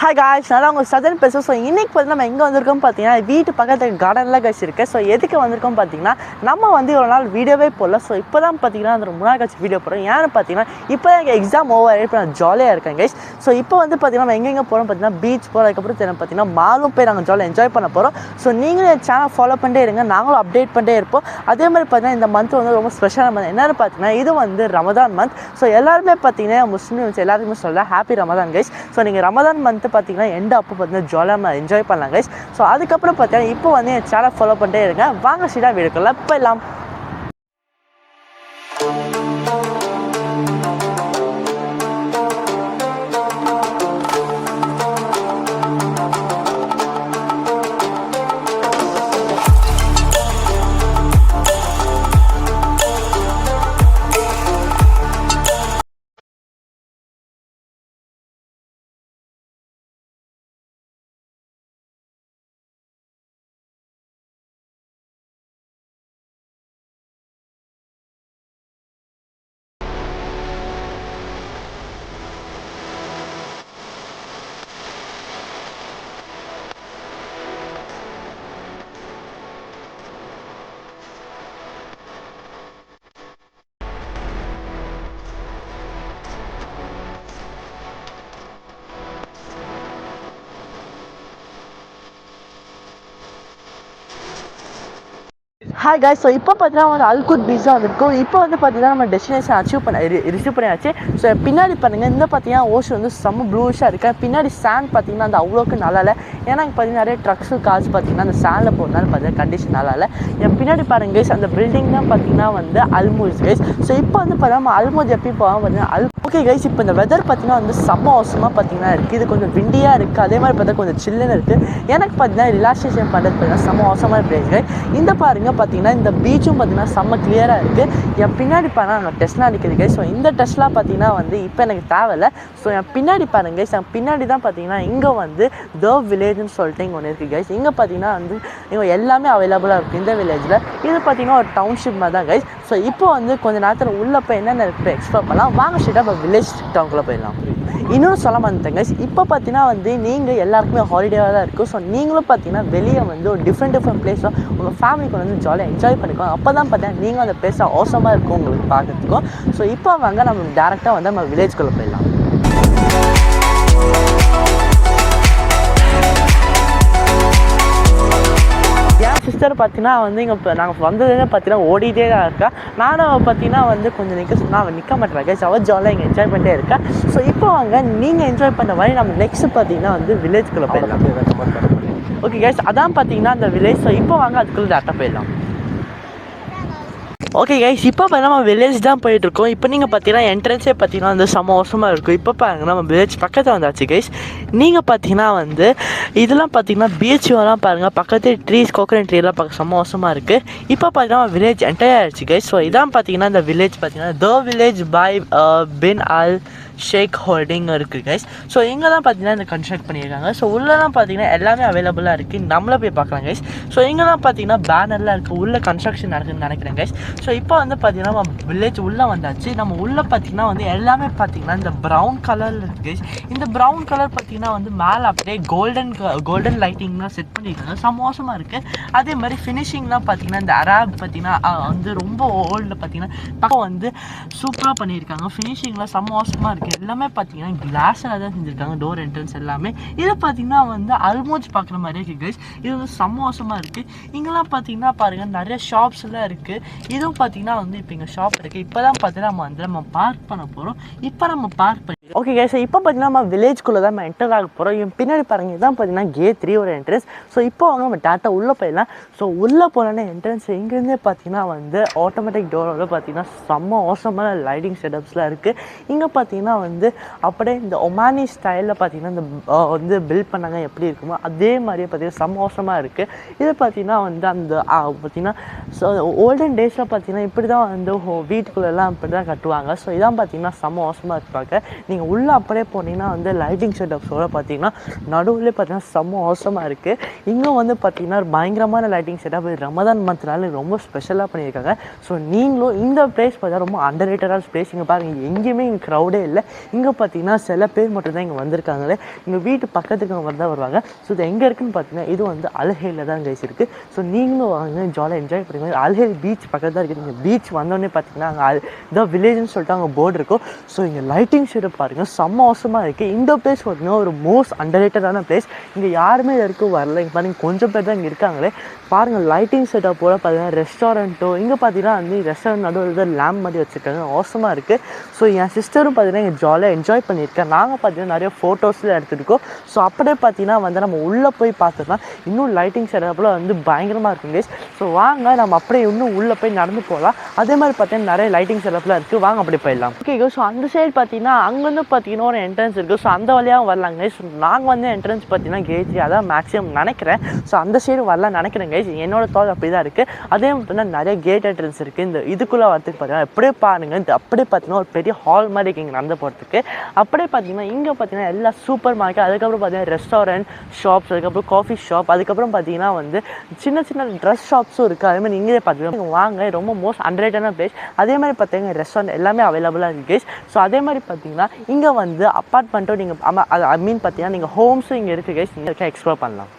Hi guys, நான் உங்கள் சதன் பேசுகிறேன். ஸோ இன்றைக்கி பார்த்து நம்ம எங்கே வந்திருக்கோம் பார்த்தீங்கன்னா வீட்டு பக்கத்தில் கார்டனில் கட்சி இருக்குது. ஸோ எதுக்கு வந்திருக்கோம் பார்த்தீங்கன்னா நம்ம வந்து ஒரு நாள் வீடியோவே போடல. ஸோ இப்போ தான் பார்த்தீங்கன்னா அந்த முன்னாள் கட்சி வீடியோ போடுறோம். ஏன்னு பார்த்தீங்கன்னா இப்போ எங்கள் எக்ஸாம் ஓவர் இப்போ நான் ஜாலியாக இருக்கேன் கைஸ். ஸோ இப்போ வந்து பார்த்தீங்கன்னா நம்ம எங்கெங்கே போகிறோம் பார்த்தீங்கன்னா பீச் போகிறோம். அதுக்கப்புறம் பார்த்தீங்கன்னா மாலும் போய் நாங்கள் ஜாலியாக என்ஜாய் பண்ண போகிறோம். ஸோ நீங்களும் என் சேனல் ஃபாலோ பண்ணிட்டே இருங்க, நாங்களும் அப்டேட் பண்ணிட்டே இருப்போம். அதே மாதிரி பார்த்தீங்கன்னா இந்த மந்த் வந்து ரொம்ப ஸ்பெஷலான மந்த். என்னென்னு பார்த்தீங்கன்னா இது வந்து ரமதான் மந்த். ஸோ எல்லாருமே பார்த்தீங்கன்னா முஸ்லீம்ஸ் எல்லாருக்குமே சொல்ல ஹாப்பி ரமதான் கைஸ். ஸோ நீங்கள் ரமதான் மந்த் பார்த்தீங்கன்னா எண்ட் அப்போ பார்த்தீங்கன்னா ஜாலியாக என்ஜாய் பண்ணலாம் கைஸ். ஸோ அதுக்கப்புறம் பார்த்தீங்கன்னா இப்போ வந்து என் சேனல் ஃபாலோ பண்ணிட்டே இருங்க. வாங்க சீடாக வீடுக்குள்ள போயிடலாம். ஹாய் காய்ஸ், ஸோ இப்போ பார்த்தீங்கன்னா வந்து அல்குட் பீச் தான் வந்திருக்கும். இப்போ வந்து பார்த்தீங்கன்னா நம்ம டெஸ்டினேஷன் ரிசீவ் பண்ணியாச்சு. ஸோ பின்னாடி பாருங்கள், இந்த பார்த்தீங்கன்னா ஓஷன் வந்து செம்ம ப்ளூஷாக இருக்குது. பின்னாடி சேண்ட் பார்த்தீங்கன்னா அந்த அவ்வளோக்கு நல்லா இல்லை. ஏன்னா இங்கே பார்த்தீங்கன்னா நிறைய ட்ரக்ஸு கார்ஸ் பார்த்தீங்கன்னா அந்த சேண்டில் போகிறதுனால பார்த்தீங்கன்னா கண்டிஷன் நல்லா இல்லை. என் பின்னாடி பாருங்கள் கைஸ், அந்த பில்டிங் தான் பார்த்தீங்கன்னா வந்து அல்மூஜ் கைஸ். ஸோ இப்போ வந்து பார்த்தீங்கன்னா நம்ம அல்மூஜ் எப்படி போகாமல் பார்த்தீங்கன்னா ஓகே கைஸ், இப்போ இந்த வெதர் பார்த்தீங்கன்னா வந்து செம்ம அவசரமாக பார்த்தீங்கன்னா இருக்குது. இது கொஞ்சம் விண்டியாக இருக்குது, அதே மாதிரி பார்த்தா கொஞ்சம் சில்லுன்னு இருக்குது. எனக்கு பார்த்தீங்கன்னா ரிலாக்ஸேஷன் பண்ணுறது பார்த்தீங்கன்னா செம்ம அவசரமான பிளேஸ் கைஸ். இந்த பாருங்கள் பார்த்தீங்கன்னா இந்த பீச்சும் பார்த்தீங்கன்னா செம்ம கிளியராக இருக்குது. என் பின்னாடி பாருங்கள் அங்கே டெஸ்ட்லாம் நிற்குது கைஸ். ஸோ இந்த டெஸ்ட்லாம் பார்த்தீங்கன்னா வந்து இப்போ எனக்கு தேவையில்லை. ஸோ என் பின்னாடி பாருங்கள் கைஸ், என் பின்னாடி தான் பார்த்தீங்கன்னா இங்கே வந்து த வில்லேஜ்னு சொல்லிட்டு இங்கே ஒன்று இருக்குது கைஸ். இங்கே பார்த்தீங்கன்னா வந்து இங்கே எல்லாமே அவைலபிளாக இருக்குது இந்த வில்லேஜில். இது பார்த்தீங்கன்னா ஒரு டவுன்ஷிப் மாதிரி தான் கைஸ். ஸோ இப்போ வந்து கொஞ்சம் நேரத்தில் உள்ளே போய் என்னென்ன இருக்குது எக்ஸ்ப்ளோர் பண்ணலாம். வாங்க ஸ்ட்ரெயிட்டாக இப்போ வில்லேஜ் டவுனுக்குள்ளே போயிடலாம். இன்னொன்று சொல்ல மாட்டேங்க கைஸ், இப்போ பார்த்தீங்கன்னா வந்து நீங்கள் எல்லாருக்குமே ஹாலிடேவாக தான் இருக்கும். ஸோ நீங்களும் பார்த்தீங்கன்னா வெளியே வந்து ஒரு டிஃப்ரெண்ட் பிளேஸில் உங்கள் ஃபேமிலிக்கு வந்து ஜாலியாக என்ஜாய் பண்ணிக்கோங்க. அப்போ தான் பார்த்தீங்கன்னா நீங்கள் அந்த பிளேஸை அவசரமாக இருக்கும் உங்களுக்கு பார்க்கறதுக்கும். ஸோ இப்போ வாங்க நம்ம டேரெக்டாக வந்து நம்ம வில்லேஜ்குள்ளே போயிடலாம். என் சிஸ்டர் பார்த்தீங்கன்னா வந்து இங்கே இப்போ நாங்கள் வந்ததுன்னு பார்த்தீங்கன்னா ஓடிட்டே தான் இருக்கா. நானும் பார்த்தீங்கன்னா வந்து கொஞ்சம் நிற்க சொன்னால் அவன் நிற்க மாட்டேன் கைஸ். அவள் ஜாலியாக இங்கே என்ஜாய் பண்ணிட்டே இருக்கா. ஸோ இப்போ வாங்க நீங்கள் என்ஜாய் பண்ண மாதிரி நம்ம நெக்ஸ்ட் பார்த்தீங்கன்னா வந்து வில்லேஜ்குள்ளே போயிடலாம். ஓகே கைஸ், அதான் பார்த்தீங்கன்னா அந்த வில்லேஜ். ஸோ இப்போ வாங்க அதுக்குள்ளே டேரெக்டாக போயிடலாம். ஓகே கைஸ், இப்போ பார்த்தீங்கன்னா நம்ம வில்லேஜ் தான் போயிட்டுருக்கோம். இப்போ நீங்கள் பார்த்தீங்கன்னா என்ட்ரன்ஸே பார்த்தீங்கன்னா வந்து செம்ம அவசரமாக இருக்கும். இப்போ பாருங்க நம்ம வில்லேஜ் பக்கத்தில் வந்தாச்சு கைஸ். நீங்கள் பார்த்தீங்கன்னா வந்து இதெல்லாம் பார்த்தீங்கன்னா பீச்சுவெல்லாம் பாருங்கள், பக்கத்து ட்ரீஸ் கோகனட் ட்ரீலாம் பார்க்க செம்ம அவசரமாக இருக்குது. இப்போ பார்த்தீங்கன்னா வில்லேஜ் என்டர் ஆகிடுச்சு கைஸ். ஸோ இதான் பார்த்தீங்கன்னா இந்த வில்லேஜ் பார்த்தீங்கன்னா the village by bin Al Sheikh holding இருக்குது கைஸ். ஸோ இங்கே தான் பார்த்தீங்கன்னா இந்த கன்ஸ்ட்ரக்ட் பண்ணியிருக்காங்க. ஸோ உள்ளெல்லாம் பார்த்தீங்கன்னா எல்லாமே அவைலபிளாக இருக்குது, நம்மளே போய் பார்க்கலாம் கைஸ். ஸோ இங்கே தான் பார்த்தீங்கன்னா பேனர்லாம் இருக்குது, உள்ளே கன்ஸ்ட்ரக்ஷன் நடக்குதுன்னு நினைக்கிறேன் கைஸ். ஸோ இப்போ வந்து பார்த்தீங்கன்னா நம்ம வில்லேஜ் உள்ளே வந்தாச்சு. நம்ம உள்ளே பார்த்தீங்கன்னா வந்து எல்லாமே பார்த்தீங்கன்னா இந்த ப்ரௌன் கலரில் இருக்குது கைஸ். இந்த ப்ரௌன் கலர் பார்த்தீங்கன்னா வந்து மேலே அப்படியே கோல்டன் லைட்டிங்லாம் செட் பண்ணியிருக்காங்க, சமோசமாக இருக்குது. அதே மாதிரி ஃபினிஷிங்லாம் பார்த்தீங்கன்னா இந்த அராப் பார்த்தீங்கன்னா வந்து ரொம்ப ஓல்டில் பார்த்தீங்கன்னா பக்கம் வந்து சூப்பராக பண்ணியிருக்காங்க. ஃபினிஷிங்லாம் சமோசமாக இருக்குது. எல்லாமே பார்த்தீங்கன்னா கிளாஸில் தான் செஞ்சுருக்காங்க, டோர் என்ட்ரன்ஸ் எல்லாமே. இதை பார்த்தீங்கன்னா வந்து அல்மோஜ் பார்க்குற மாதிரியே இருக்குது கைஸ். இது வந்து சமோசமாக இருக்குது. இங்கெல்லாம் பார்த்தீங்கன்னா பாருங்கள் நிறைய ஷாப்ஸ் எல்லாம் இருக்குது. இதுவும் பார்த்தீங்கன்னா வந்து இப்போ இங்கே ஷாப் இருக்குது. இப்போ தான் பார்த்தீங்கன்னா நம்ம பார்க் பண்ண போகிறோம். இப்போ நம்ம பார்க் பண்ணி ஓகே கைஸ், இப்போ பார்த்தீங்கன்னா நம்ம வில்லேஜ்குள்ளே தான் நம்ம என்டர் ஆக போகிறோம். என் பின்னாடி பாருங்கள், இதுதான் பார்த்தீங்கன்னா கேட் 3 ஒரு என்ட்ரன்ஸ். ஸோ இப்போ அவங்க நம்ம டேரெக்டாக உள்ளே போயிடலாம். ஸோ உள்ளே போனோன்னே என்ட்ரன்ஸ் இங்கேருந்தே பார்த்தீங்கன்னா வந்து ஆட்டோமேட்டிக் டோரோட பார்த்தீங்கன்னா செம்ம அவசரமான லைட்டிங் செட்டப்ஸ்லாம் இருக்குது. இங்கே பார்த்தீங்கன்னா வந்து அப்படியே இந்த ஒமானி ஸ்டைலில் பார்த்தீங்கன்னா இந்த வந்து பில்ட் பண்ணாங்க எப்படி இருக்குமோ அதே மாதிரியே பார்த்தீங்கன்னா செம்ம அவசரமாக இருக்குது. இது பார்த்தீங்கன்னா வந்து அந்த பார்த்தீங்கன்னா ஸோ ஓல்டன் டேஸில் பார்த்தீங்கன்னா இப்படி தான் வந்து வீட்டுக்குள்ளெல்லாம் இப்படி தான் கட்டுவாங்க. ஸோ இதான் பார்த்தீங்கன்னா செம்ம அவசரமாக இருப்பாங்க. நீங்கள் உள்ளே அப்படியே போனீங்கன்னா வந்து லைட்டிங் செட்டப்ஸோடு பார்த்தீங்கன்னா நடுவில் பார்த்தீங்கன்னா செம்ம அவசரமாக இருக்குது. இங்கே வந்து பார்த்தீங்கன்னா பயங்கரமான லைட்டிங் செட்டப். ரமதான் மந்த்னால ரொம்ப ஸ்பெஷலாக பண்ணியிருக்காங்க. ஸோ நீங்களும் இந்த பிளேஸ் பார்த்தா ரொம்ப அண்டர் ரேட்டடான பிளேஸ். இங்கே பாருங்கள், எங்கேயுமே இங்கே க்ரௌடே இல்லை. இங்கே பார்த்தீங்கன்னா சில பேர் மட்டும்தான் இங்கே வந்திருக்காங்களே, எங்கள் வீட்டு பக்கத்துக்கு அவங்க தான் வருவாங்க. ஸோ இது எங்கே இருக்குதுன்னு பார்த்தீங்கன்னா இது வந்து அல்ஹெயில தான் கைஸ் இருக்குது. ஸோ நீங்களும் வாங்க, ஜாலியாக என்ஜாய் பண்ணுங்க. அல்ஹெயில் பீச் பக்கத்தில் தான் இருக்குது. நீங்கள் பீச் வந்தோடனே பார்த்தீங்கன்னா அங்கே இதான் வில்லேஜ்னு சொல்லிட்டு அங்கே போர்டு இருக்கும். ஸோ இங்கே லைட்டிங் ஷெட் பாருங்கள், செம்ம அவசரமாக இருக்குது. இந்த பிளேஸ் பார்த்தீங்கன்னா ஒரு மோஸ்ட் அண்டர்ரேட்டடான பிளேஸ். இங்கே யாருமே வரைக்கும் வரல. இங்கே பாருங்கள் கொஞ்சம் பேர் தான் இங்கே இருக்காங்களே. பாருங்கள் லைட்டிங் செட்டப் போல் பார்த்தீங்கன்னா ரெஸ்டாரண்ட்டோ இங்கே பார்த்தீங்கன்னா வந்து ரெஸ்டாரண்ட் நடுவில் தான் லேம்ப் மாதிரி வச்சுருக்காங்க, அவசரமாக இருக்குது. ஸோ என் சிஸ்டரும் பார்த்தீங்கன்னா இங்கே ஜாலியாக என்ஜாய் பண்ணியிருக்கேன். நாங்கள் பார்த்தீங்கன்னா நிறைய ஃபோட்டோஸ்லாம் எடுத்துருக்கோம். ஸோ அப்படியே பார்த்தீங்கன்னா வந்து நம்ம உள்ளே போய் பார்த்தோம்னா இன்னும் லைட்டிங் செட்டப்பில் வந்து பயங்கரமாக இருக்கும் கைஸ். ஸோ வாங்க நம்ம அப்படியே இன்னும் உள்ளே போய் நடந்து போகலாம். அதே மாதிரி பார்த்தீங்கன்னா நிறைய லைட்டிங் செட்டப்லாம் இருக்குது, வாங்க அப்படி போயிடலாம். ஓகே ஸோ அந்த சைடு பார்த்தீங்கன்னா அங்கேருந்து பார்த்தீங்கன்னா ஒரு என்ட்ரன்ஸ் இருக்குது. ஸோ அந்த வழியாக வரலாங்க. ஸோ நாங்கள் வந்து என்ட்ரன்ஸ் பார்த்தீங்கன்னா கேஜி அதான் மேக்ஸிமம் நினைக்கிறேன். ஸோ அந்த சைடு வரலாம் நினைக்கிறேன் கைஸ், என்னோட தோல் அப்படி தான் இருக்குது. அதே பார்த்தீங்கன்னா நிறைய கேட் என்ட்ரன்ஸ் இருக்குது. இந்த இதுக்குள்ளே வரதுக்கு பார்த்தீங்கன்னா அப்படியே பாருங்கள், இந்த அப்படியே பார்த்தீங்கன்னா ஒரு பெரிய ஹால் மாதிரி இருக்குது இங்கே நடந்து போகிறதுக்கு. அப்படியே பார்த்தீங்கன்னா இங்கே பார்த்தீங்கன்னா எல்லா சூப்பர் மார்க்கெட், அதுக்கப்புறம் பார்த்தீங்கன்னா ரெஸ்டாரண்ட் ஷாப்ஸ், அதுக்கப்புறம் காஃபி ஷாப், அதுக்கப்புறம் பார்த்தீங்கன்னா வந்து சின்ன சின்ன ட்ரெஸ் ஷாப்ஸும் இருக்குது. அதே மாதிரி இங்கே பார்த்தீங்கன்னா வாங்க, ரொம்ப மோஸ்ட் அண்டர்ரேட்டடான பிளேஸ். அதே மாதிரி பார்த்தீங்கன்னா ரெஸ்டாரண்ட் எல்லாமே அவைலபிளாக இருக்குது கைஸ். ஸோ அதே மாதிரி பார்த்தீங்கன்னா இங்கே வந்து அப்பார்ட்மெண்ட்டும் நீங்கள் ஐ மீன் பார்த்தீங்கன்னா நீங்கள் ஹோம்ஸும் இங்கே இருக்குது கைஸ், நீங்கள் எக்ஸ்ப்ளோர் பண்ணலாம்.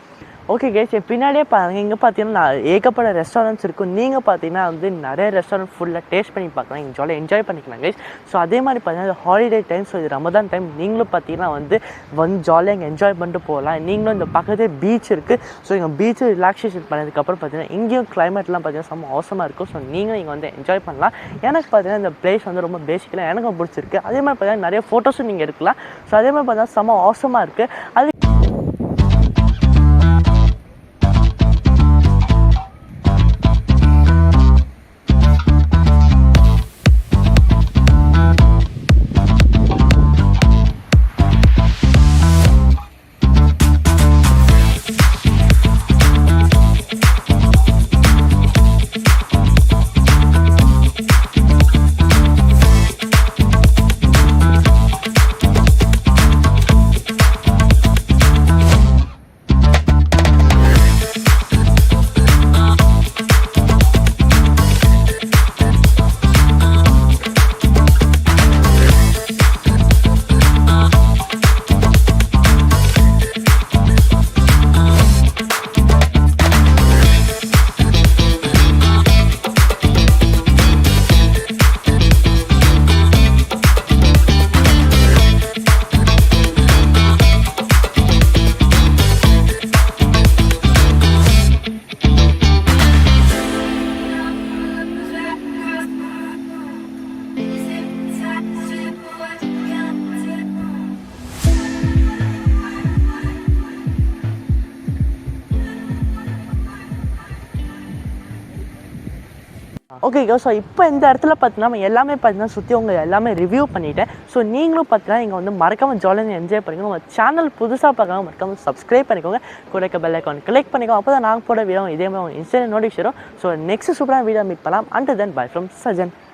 ஓகே கைஸ், பின்னாடியே பாருங்கள், இங்கே பார்த்தீங்கன்னா ஏகப்பட்ட ரெஸ்டாரண்ட்ஸ் இருக்கும். நீங்கள் பார்த்தீங்கன்னா வந்து நிறைய ரெஸ்டாரண்ட் ஃபுல்லாக டேஸ்ட் பண்ணி பார்க்கலாம், இங்கே ஜாலியாக என்ஜாய் பண்ணிக்கலாம் கைஸ். ஸோ அதே மாதிரி பார்த்தீங்கன்னா ஹாலிடே டைம், ஸோ இது ரமதான் டைம், நீங்களும் பார்த்தீங்கன்னா வந்து ஜாலியாக இங்கே என்ஜாய் பண்ணிட்டு போகலாம். நீங்களும் இந்த பக்கத்தே பீச் இருக்குது. ஸோ இங்கே பீச்சு ரிலாக்ஸேஷன் பண்ணதுக்கப்புறம் பார்த்தீங்கன்னா இங்கேயும் கிளைமேட்லாம் பார்த்தீங்கன்னா செம்ம அவசரமாக இருக்கும். ஸோ நீங்களும் இங்கே வந்து என்ஜாய் பண்ணலாம். எனக்கு பார்த்தீங்கன்னா இந்த பிளேஸ் வந்து ரொம்ப பேசிக்கலாக எனக்கும் பிடிச்சிருக்கு. அதே மாதிரி பார்த்தீங்கன்னா நிறைய ஃபோட்டோஸும் நீங்கள் எடுக்கலாம். ஸோ அதே மாதிரி பார்த்தீங்கன்னா செம்ம அவசரமாக இருக்குது. அது ஓகே ஸோ இப்போ இந்த இடத்துல பார்த்தீங்கன்னா நம்ம எல்லாமே பார்த்தீங்கன்னா சுற்றி உங்கள் எல்லாமே ரிவ்யூ பண்ணிவிட்டேன். ஸோ நீங்களும் பார்த்தீங்கன்னா இங்கே வந்து மறக்காமல் ஜாலியாக என்ஜாய் பண்ணிக்கோங்க. உங்கள் சேனல் புதுசாக பார்க்காம மறக்காமல் சப்ஸ்கிரைப் பண்ணிக்கோங்க, கூட பெல் ஐக்கான் கிளிக் பண்ணிக்கோங்க. அப்போ தான் நாங்கள் போட வீடியோ இதே மாதிரி உங்கள் இன்ஸ்டாகிராம் நோட்டிஃபிகேஷன் வரும். ஸோ நெக்ஸ்ட் சூப்பரான வீடியோ மீட் பண்ணலாம். Until then bye from Sajan.